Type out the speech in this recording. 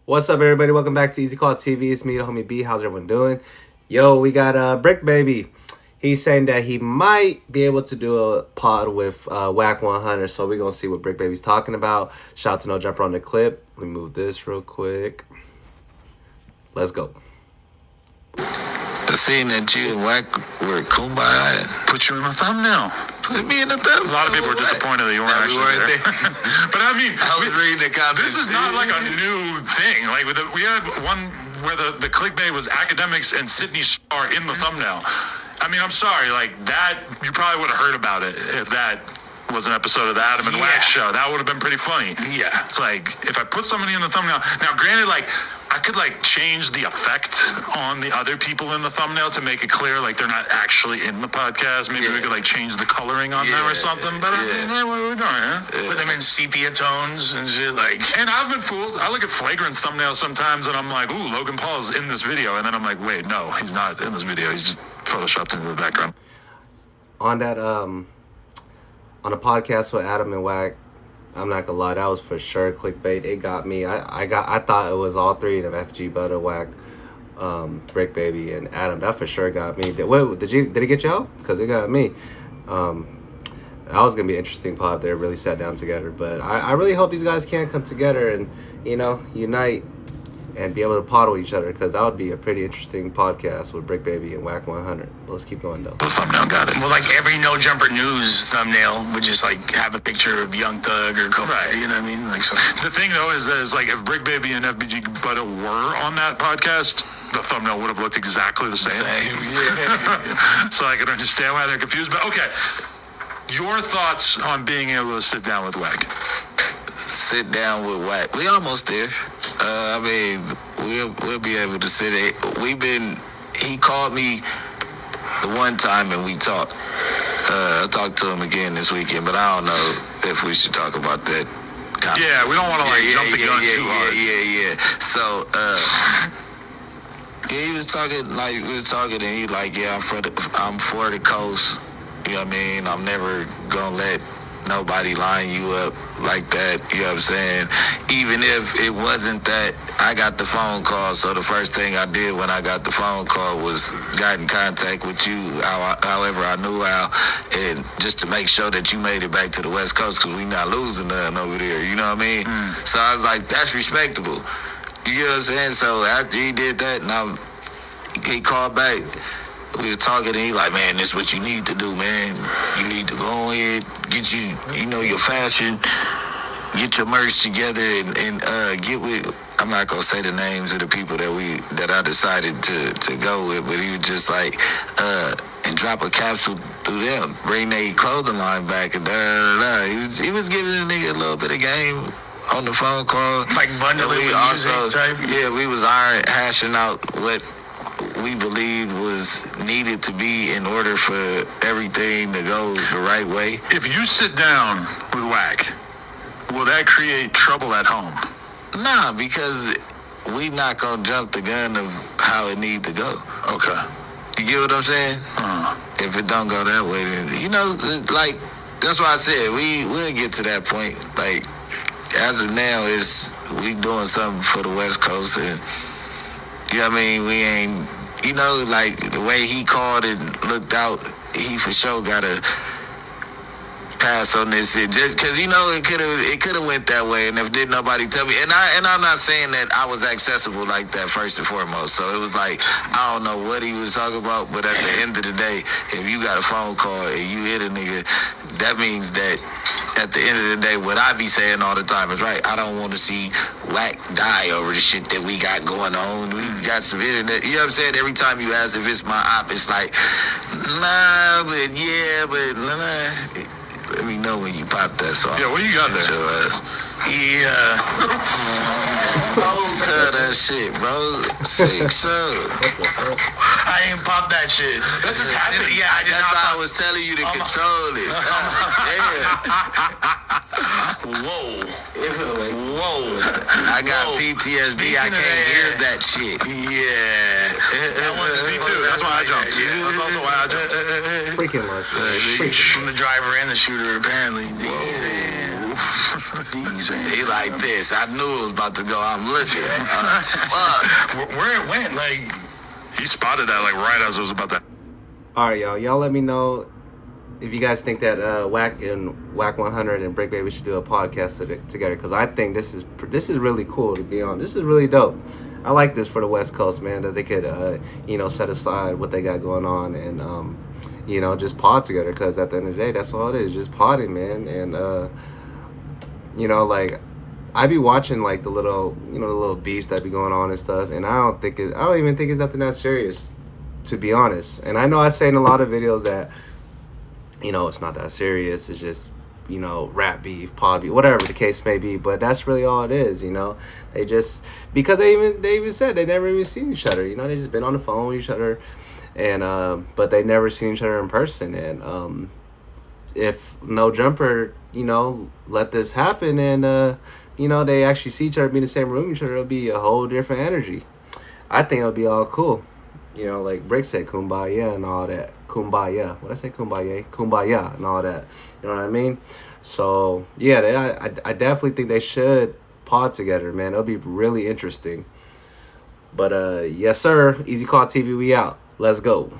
What's up, everybody? Welcome back to Easy Call TV. It's me, the homie B. How's everyone doing? Yo, we got Bricc, baby. He's saying that he might be able to do a pod with WACK100, so we're going to see what Bricc Baby's talking about. Shout out to No Jumper on the clip. Let me move this real quick. Let's go. Seeing that you and Wack were kumbaya, put you in the thumbnail. Put me in the thumbnail. A lot of people were disappointed that you weren't actually there. But I mean, I was reading the comments. This is not like a new thing. Like we had one where the clickbait was academics and Sydney Star in the thumbnail. I mean, I'm sorry, like that, you probably would have heard about it if that was an episode of the Adam and Wack show. That would have been pretty funny. Yeah. It's like, if I put somebody in the thumbnail, now granted, like, I could like change the effect on the other people in the thumbnail to make it clear like they're not actually in the podcast. Maybe we could like change the coloring on them or something. But I mean, what are we doing, huh? Put them in sepia tones and shit like. And I've been fooled. I look at Flagrant's thumbnails sometimes and I'm like, ooh, Logan Paul's in this video. And then I'm like, wait, no, he's not in this video. He's just photoshopped into the background. On that, on a podcast with Adam and Wack, I'm not gonna lie, that was for sure clickbait. It got me. I thought it was all three of them: FG, Butter, Wack, Bricc Baby, and Adam. That for sure got me. Did it get you out? Because it got me. That was gonna be an interesting pod if they really sat down together. But I really hope these guys can come together and unite and be able to pod with each other, because that would be a pretty interesting podcast with Bricc Baby and WACK100. But let's keep going though. The thumbnail got it. Well, like every No Jumper News thumbnail would just like have a picture of Young Thug or Kobe. Right. You know what I mean? Like so. The thing though is like if Bricc Baby and FBG Butter were on that podcast, the thumbnail would have looked exactly the same. Yeah. So I can understand why they're confused. But okay, your thoughts on being able to sit down with Wack? Sit down with Wack. We almost there. I mean, we'll be able to sit. He called me the one time and we talked. I talked to him again this weekend, but I don't know if we should talk about that. Yeah, we don't want to jump the gun too hard. Yeah. So, he was talking and he like, yeah, I'm for the coast. You know what I mean? I'm never gonna let nobody line you up like that, you know what I'm saying? Even if it wasn't that, I got the phone call, so the first thing I did when I got the phone call was got in contact with you, however I knew how, and just to make sure that you made it back to the West Coast, because we not losing nothing over there, you know what I mean? So I was like, that's respectable, you know what I'm saying? So after he did that, and he called back, we was talking and he like, man, this is what you need to do, man. You need to go ahead, get your fashion, get your merch together and get with, I'm not gonna say the names of the people that I decided to go with, but he was just like, and drop a capsule through them, bring their clothing line back and He was giving the nigga a little bit of game on the phone call. Like bundling with music type? Yeah, we was hashing out what we believed was needed to be in order for everything to go the right way. If you sit down with Wack, will that create trouble at home? Nah, because we not gonna jump the gun of how it need to go. Okay. You get what I'm saying? If it don't go that way, then, like, that's why I said we'll get to that point. Like, as of now, we doing something for the West Coast, and you know what I mean? We ain't, like the way he called and looked out, he for sure gotta pass on this shit. Just because it could have went that way, and if did nobody tell me, and I'm not saying that I was accessible like that first and foremost. So it was like I don't know what he was talking about, but at the end of the day, if you got a phone call and you hit a nigga, that means that at the end of the day, what I be saying all the time is right. I don't want to see Wack die over the shit that we got going on. We got some internet. You know what I'm saying? Every time you ask if it's my op, it's like, nah, but yeah, but nah. Let me know when you pop that song. Yeah, what do you got there? Cut that shit, bro. 6 I ain't pop that shit. That just happened. That's why I was telling you to control it. Whoa. I got PTSD. I can't hear that shit. Yeah. That one's a Z2. That's why I jumped. That's also why I jumped. Freaking much. From the driver and the shooter, apparently. He like this. I knew it was about to go. I'm looking. Fuck. Where it went, like, he spotted that, like, right as it was about to. All right, y'all. Y'all let me know if you guys think that WACK100 and Bricc Baby should do a podcast together, because I think this is really cool, to be honest. This is really dope. I like this for the West Coast, man, that they could set aside what they got going on and just pod together, because at the end of the day, that's all it is, just podding, man. And like, I be watching like the little beefs that be going on and stuff, and I don't even think it's nothing that serious, to be honest. And I know I say in a lot of videos that it's not that serious. It's just, rap beef, pod beef, whatever the case may be. But that's really all it is, They just, because they even said they never even seen each other. They just been on the phone with each other, and but they never seen each other in person. And if No Jumper, let this happen, and they actually see each other, be in the same room with each other, it'll be a whole different energy. I think it'll be all cool. Like Bricc said, kumbaya and all that. Kumbaya. What I say? Kumbaya. Kumbaya and all that. You know what I mean? So, yeah, I definitely think they should pod together, man. It'll be really interesting. But, yes, sir. Easy Call TV, we out. Let's go.